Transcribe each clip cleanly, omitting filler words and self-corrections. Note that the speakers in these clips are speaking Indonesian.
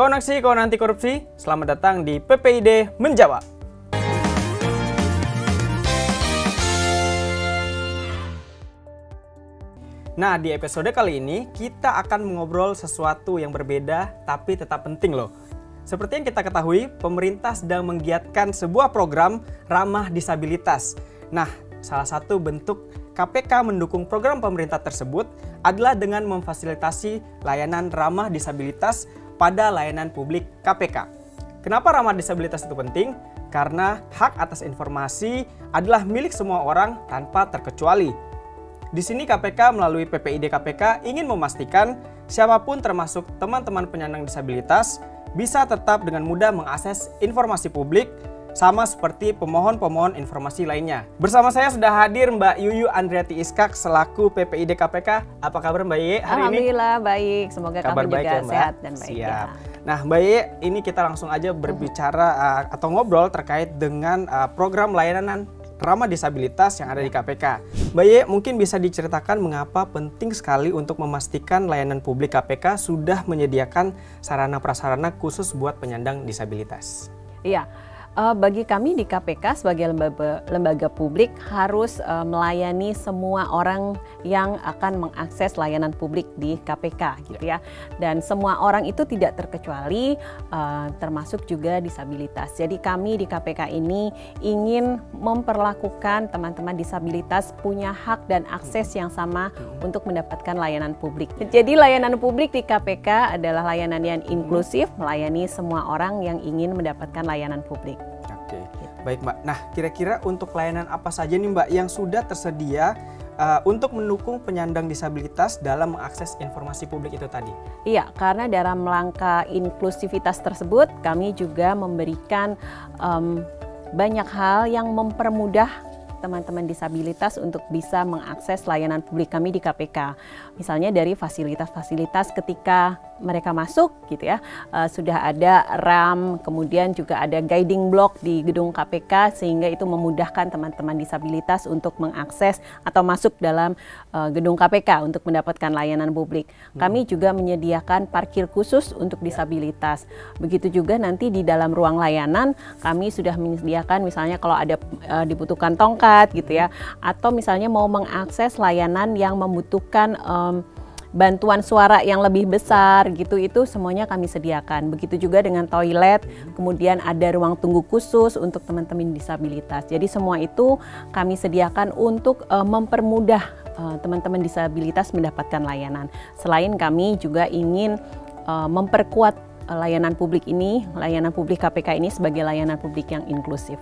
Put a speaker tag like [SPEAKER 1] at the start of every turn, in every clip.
[SPEAKER 1] Kawan aksi, kawan anti korupsi, selamat datang di PPID Menjawab. Nah, di episode kali ini kita akan mengobrol sesuatu yang berbeda tapi tetap penting loh. Seperti yang kita ketahui, pemerintah sedang menggiatkan sebuah program ramah disabilitas. Nah, salah satu bentuk KPK mendukung program pemerintah tersebut adalah dengan memfasilitasi layanan ramah disabilitas pada layanan publik KPK. Kenapa ramah disabilitas itu penting? Karena hak atas informasi adalah milik semua orang tanpa terkecuali. Di sini KPK melalui PPID KPK ingin memastikan siapapun termasuk teman-teman penyandang disabilitas bisa tetap dengan mudah mengakses informasi publik sama seperti pemohon-pemohon informasi lainnya. Bersama saya sudah hadir Mbak Yuyu Andriati Iskak selaku PPID KPK. Apa kabar Mbak Yeye hari ini?
[SPEAKER 2] Alhamdulillah baik, semoga kamu juga
[SPEAKER 1] ya,
[SPEAKER 2] sehat dan baik.
[SPEAKER 1] Siap.
[SPEAKER 2] Ya.
[SPEAKER 1] Nah Mbak Yeye, ini kita langsung aja berbicara atau ngobrol terkait dengan program layanan ramah disabilitas yang ada di KPK. Mbak Yeye, mungkin bisa diceritakan mengapa penting sekali untuk memastikan layanan publik KPK sudah menyediakan sarana-prasarana khusus buat penyandang disabilitas?
[SPEAKER 2] Iya. Bagi kami di KPK sebagai lembaga publik harus melayani semua orang yang akan mengakses layanan publik di KPK gitu ya. Dan semua orang itu tidak terkecuali termasuk juga disabilitas. Jadi kami di KPK ini ingin memperlakukan teman-teman disabilitas punya hak dan akses yang sama untuk mendapatkan layanan publik. Jadi layanan publik di KPK adalah layanan yang inklusif, melayani semua orang yang ingin mendapatkan layanan publik.
[SPEAKER 1] Oke, baik Mbak. Nah, kira-kira untuk layanan apa saja nih Mbak yang sudah tersedia untuk mendukung penyandang disabilitas dalam mengakses informasi publik itu tadi?
[SPEAKER 2] Iya, karena dalam langkah inklusivitas tersebut kami juga memberikan banyak hal yang mempermudah teman-teman disabilitas untuk bisa mengakses layanan publik kami di KPK. Misalnya dari fasilitas-fasilitas ketika mereka masuk gitu ya, sudah ada RAM, kemudian juga ada guiding block di gedung KPK sehingga itu memudahkan teman-teman disabilitas untuk mengakses atau masuk dalam gedung KPK untuk mendapatkan layanan publik. Kami juga menyediakan parkir khusus untuk disabilitas. Begitu juga nanti di dalam ruang layanan kami sudah menyediakan misalnya kalau ada dibutuhkan tongkat gitu ya, atau misalnya mau mengakses layanan yang membutuhkan bantuan suara yang lebih besar gitu, itu semuanya kami sediakan. Begitu juga dengan toilet, kemudian ada ruang tunggu khusus untuk teman-teman disabilitas. Jadi semua itu kami sediakan untuk mempermudah teman-teman disabilitas mendapatkan layanan. Selain kami juga ingin memperkuat layanan publik ini, layanan publik KPK ini sebagai layanan publik yang inklusif.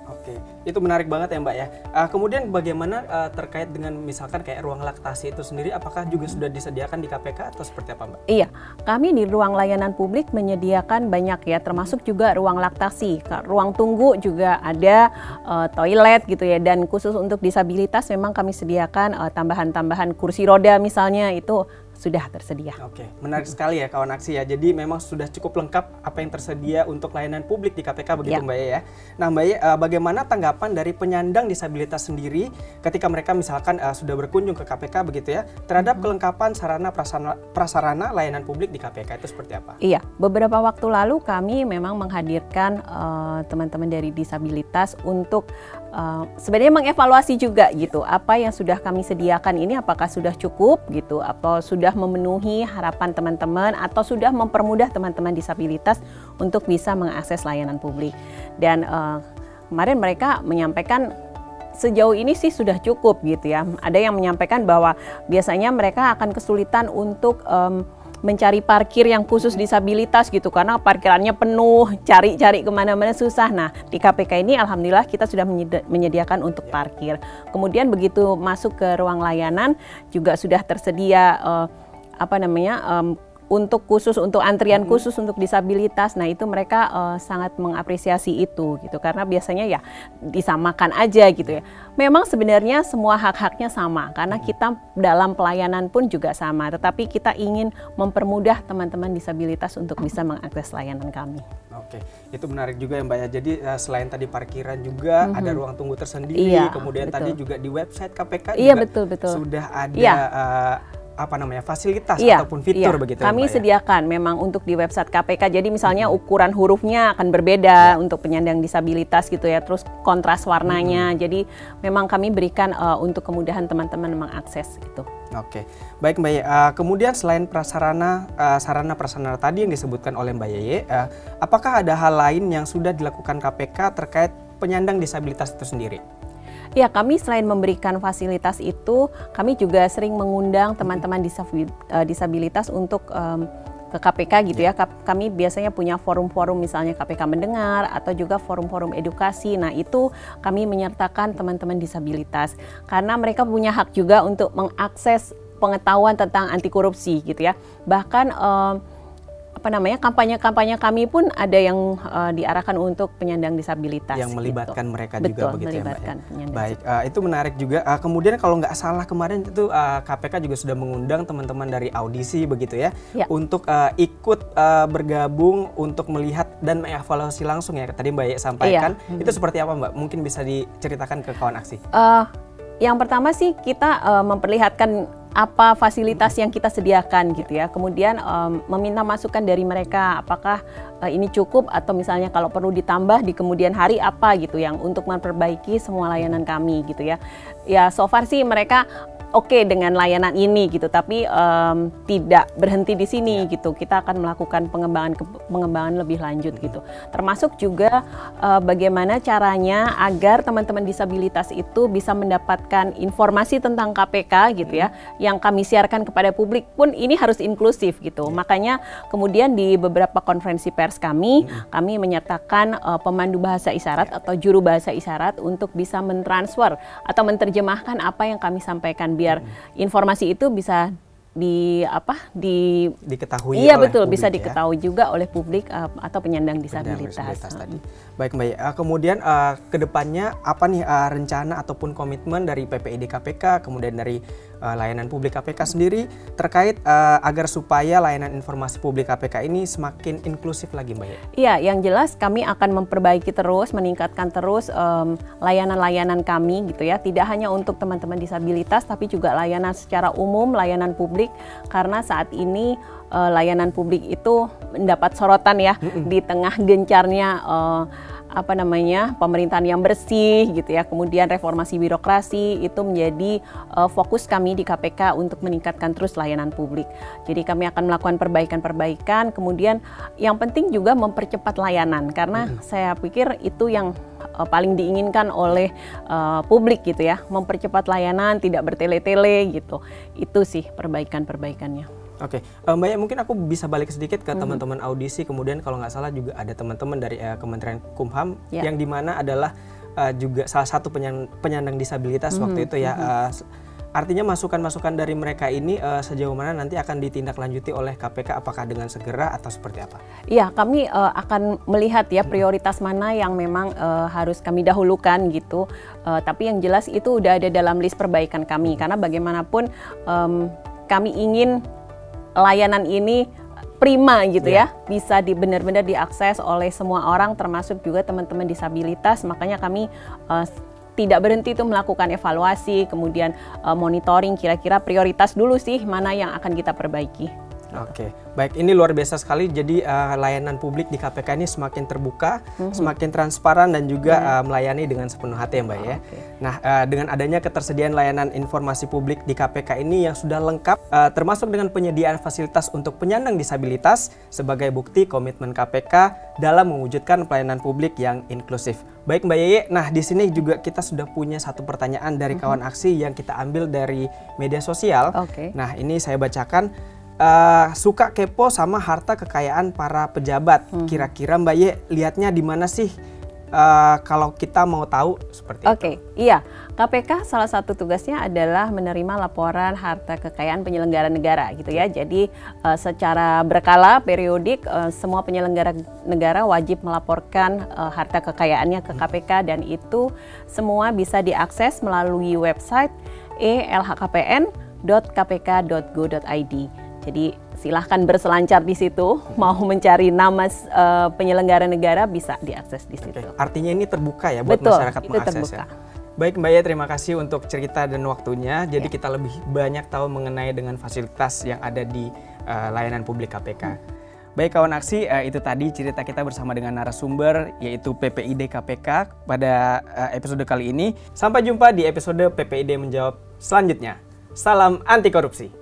[SPEAKER 1] Oke, itu menarik banget ya Mbak ya. Kemudian bagaimana terkait dengan misalkan kayak ruang laktasi itu sendiri, apakah juga sudah disediakan di KPK atau seperti apa Mbak?
[SPEAKER 2] Iya, kami di ruang layanan publik menyediakan banyak ya, termasuk juga ruang laktasi, ruang tunggu juga ada, toilet gitu ya, dan khusus untuk disabilitas memang kami sediakan tambahan-tambahan kursi roda misalnya, itu sudah tersedia.
[SPEAKER 1] Oke, menarik sekali ya kawan aksi ya. Jadi memang sudah cukup lengkap apa yang tersedia untuk layanan publik di KPK begitu Mbak Ye ya. Nah Mbak Ye, bagaimana tanggapan dari penyandang disabilitas sendiri ketika mereka misalkan sudah berkunjung ke KPK begitu ya, terhadap kelengkapan sarana prasarana layanan publik di KPK itu seperti apa?
[SPEAKER 2] Iya, beberapa waktu lalu kami memang menghadirkan teman-teman dari disabilitas untuk sebenarnya mengevaluasi juga gitu, apa yang sudah kami sediakan ini apakah sudah cukup gitu, atau sudah memenuhi harapan teman-teman, atau sudah mempermudah teman-teman disabilitas untuk bisa mengakses layanan publik. Dan kemarin mereka menyampaikan sejauh ini sih sudah cukup gitu ya. Ada yang menyampaikan bahwa biasanya mereka akan kesulitan untuk mencari parkir yang khusus disabilitas gitu, karena parkirannya penuh, cari-cari kemana-mana susah. Nah di KPK ini alhamdulillah kita sudah menyediakan untuk parkir. Kemudian begitu masuk ke ruang layanan juga sudah tersedia untuk antrian khusus untuk disabilitas. Nah itu mereka sangat mengapresiasi itu gitu, karena biasanya ya disamakan aja gitu ya. Memang sebenarnya semua hak-haknya sama, karena kita dalam pelayanan pun juga sama, tetapi kita ingin mempermudah teman-teman disabilitas untuk bisa mengakses layanan kami.
[SPEAKER 1] Oke, itu menarik juga ya Mbak ya. Jadi selain tadi parkiran juga ada ruang tunggu tersendiri, kemudian betul. Tadi juga di website KPK juga
[SPEAKER 2] betul.
[SPEAKER 1] sudah ada fasilitas ataupun fitur begitu.
[SPEAKER 2] Kami
[SPEAKER 1] ya, Mbak,
[SPEAKER 2] sediakan memang untuk di website KPK. Jadi misalnya ukuran hurufnya akan berbeda untuk penyandang disabilitas gitu ya. Terus kontras warnanya. Jadi memang kami berikan untuk kemudahan teman-teman mengakses itu.
[SPEAKER 1] Oke, baik Mbak Yeye. Kemudian selain sarana prasarana tadi yang disebutkan oleh Mbak Yeye, apakah ada hal lain yang sudah dilakukan KPK terkait penyandang disabilitas itu sendiri?
[SPEAKER 2] Ya, kami selain memberikan fasilitas itu, kami juga sering mengundang teman-teman disabilitas untuk ke KPK gitu ya. Kami biasanya punya forum-forum misalnya KPK mendengar atau juga forum-forum edukasi. Nah, itu kami menyertakan teman-teman disabilitas karena mereka punya hak juga untuk mengakses pengetahuan tentang anti korupsi gitu ya. Bahkan kampanye-kampanye kami pun ada yang diarahkan untuk penyandang disabilitas.
[SPEAKER 1] Yang melibatkan
[SPEAKER 2] gitu.
[SPEAKER 1] mereka
[SPEAKER 2] Betul,
[SPEAKER 1] juga begitu
[SPEAKER 2] melibatkan
[SPEAKER 1] ya Mbak ya?
[SPEAKER 2] penyandang.
[SPEAKER 1] Baik, itu menarik juga. Kemudian kalau nggak salah kemarin itu KPK juga sudah mengundang teman-teman dari audisi begitu ya, untuk ikut bergabung untuk melihat dan mengevaluasi langsung ya. Tadi Mbak Ye sampaikan, itu seperti apa Mbak? Mungkin bisa diceritakan ke kawan aksi.
[SPEAKER 2] Yang pertama sih kita memperlihatkan apa fasilitas yang kita sediakan gitu ya. Kemudian meminta masukan dari mereka apakah ini cukup atau misalnya kalau perlu ditambah di kemudian hari apa gitu yang untuk memperbaiki semua layanan kami gitu ya. Ya so far sih mereka oke dengan layanan ini gitu, tapi tidak berhenti di sini gitu. Kita akan melakukan pengembangan lebih lanjut gitu. Termasuk juga bagaimana caranya agar teman-teman disabilitas itu bisa mendapatkan informasi tentang KPK gitu ya, yang kami siarkan kepada publik pun ini harus inklusif gitu. Makanya kemudian di beberapa konferensi pers kami menyertakan pemandu bahasa isyarat atau juru bahasa isyarat untuk bisa mentransfer atau menerjemahkan apa yang kami sampaikan biar informasi itu bisa
[SPEAKER 1] diketahui
[SPEAKER 2] iya
[SPEAKER 1] oleh
[SPEAKER 2] betul
[SPEAKER 1] publik,
[SPEAKER 2] bisa
[SPEAKER 1] ya?
[SPEAKER 2] diketahui juga oleh publik atau penyandang disabilitas
[SPEAKER 1] tadi. Baik Mbak, kemudian kedepannya apa nih rencana ataupun komitmen dari PPID KPK kemudian dari layanan publik KPK sendiri terkait agar supaya layanan informasi publik KPK ini semakin inklusif lagi Mbak?
[SPEAKER 2] Iya, yang jelas kami akan memperbaiki terus, meningkatkan terus layanan-layanan kami gitu ya. Tidak hanya untuk teman-teman disabilitas tapi juga layanan secara umum, layanan publik karena saat ini layanan publik itu mendapat sorotan ya di tengah gencarnya pemerintahan yang bersih gitu ya, kemudian reformasi birokrasi itu menjadi fokus kami di KPK untuk meningkatkan terus layanan publik. Jadi kami akan melakukan perbaikan-perbaikan, kemudian yang penting juga mempercepat layanan karena saya pikir itu yang paling diinginkan oleh publik gitu ya, mempercepat layanan, tidak bertele-tele gitu. Itu sih perbaikan-perbaikannya.
[SPEAKER 1] Oke, Mbak Ye, mungkin aku bisa balik sedikit ke teman-teman audisi, kemudian kalau nggak salah juga ada teman-teman dari Kementerian Kumham yang dimana adalah juga salah satu penyandang disabilitas waktu itu ya. Artinya masukan-masukan dari mereka ini sejauh mana nanti akan ditindaklanjuti oleh KPK, apakah dengan segera atau seperti apa? Iya,
[SPEAKER 2] kami akan melihat ya prioritas mana yang memang harus kami dahulukan gitu. Tapi yang jelas itu udah ada dalam list perbaikan kami karena bagaimanapun kami ingin layanan ini prima gitu ya, bisa benar-benar diakses oleh semua orang termasuk juga teman-teman disabilitas. Makanya kami tidak berhenti itu melakukan evaluasi, kemudian monitoring kira-kira prioritas dulu sih mana yang akan kita perbaiki.
[SPEAKER 1] Oke, baik, ini luar biasa sekali. Jadi layanan publik di KPK ini semakin terbuka, semakin transparan dan juga melayani dengan sepenuh hati ya Mbak ya. Nah, dengan adanya ketersediaan layanan informasi publik di KPK ini yang sudah lengkap, termasuk dengan penyediaan fasilitas untuk penyandang disabilitas sebagai bukti komitmen KPK dalam mewujudkan pelayanan publik yang inklusif. Baik Mbak Yeye, nah di sini juga kita sudah punya satu pertanyaan dari kawan aksi yang kita ambil dari media sosial. Nah, ini saya bacakan. Suka kepo sama harta kekayaan para pejabat. Kira-kira Mbak Ye lihatnya di mana sih kalau kita mau tahu seperti itu?
[SPEAKER 2] Iya. KPK salah satu tugasnya adalah menerima laporan harta kekayaan penyelenggara negara gitu ya. Jadi secara berkala, periodik, semua penyelenggara negara wajib melaporkan harta kekayaannya ke KPK dan itu semua bisa diakses melalui website elhkpn.kpk.go.id. Jadi silahkan berselancar di situ, mau mencari nama penyelenggara negara bisa diakses di situ.
[SPEAKER 1] Artinya ini terbuka ya buat masyarakat mengakses ya. Baik Mbak Ya, terima kasih untuk cerita dan waktunya. Jadi kita lebih banyak tahu mengenai dengan fasilitas yang ada di layanan publik KPK. Baik kawan aksi, itu tadi cerita kita bersama dengan narasumber yaitu PPID KPK pada episode kali ini. Sampai jumpa di episode PPID Menjawab selanjutnya. Salam anti korupsi.